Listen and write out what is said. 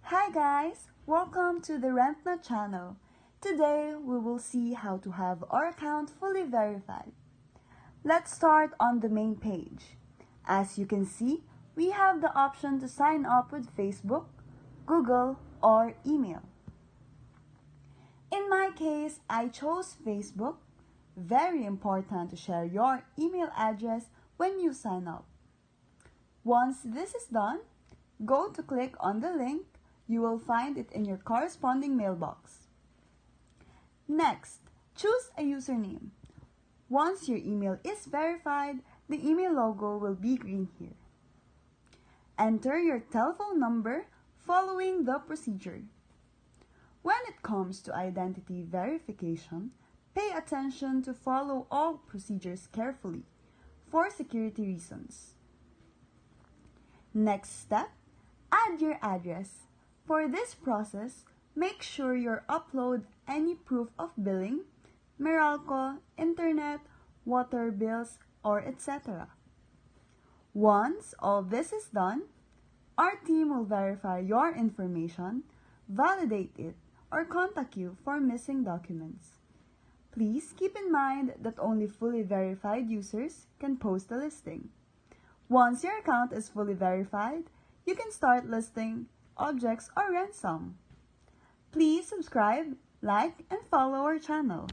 Hi guys! Welcome to the RentNet channel. Today we will see how to have our account fully verified. Let's start on the main page. As you can see, we have the option to sign up with Facebook, Google, or email. In my case, I chose Facebook. Very important to share your email address when you sign up. Once this is done, go to click on the link. You will find it in your corresponding mailbox. Next, choose a username. Once your email is verified, the email logo will be green here. Enter your telephone number following the procedure. When it comes to identity verification, pay attention to follow all procedures carefully for security reasons. Next step, add your address. For this process, make sure you upload any proof of billing, Meralco, internet, water bills, or etc. Once all this is done, our team will verify your information, validate it, or contact you for missing documents. Please keep in mind that only fully verified users can post a listing. Once your account is fully verified, you can start listing objects or rent some. Please subscribe, like, and follow our channel.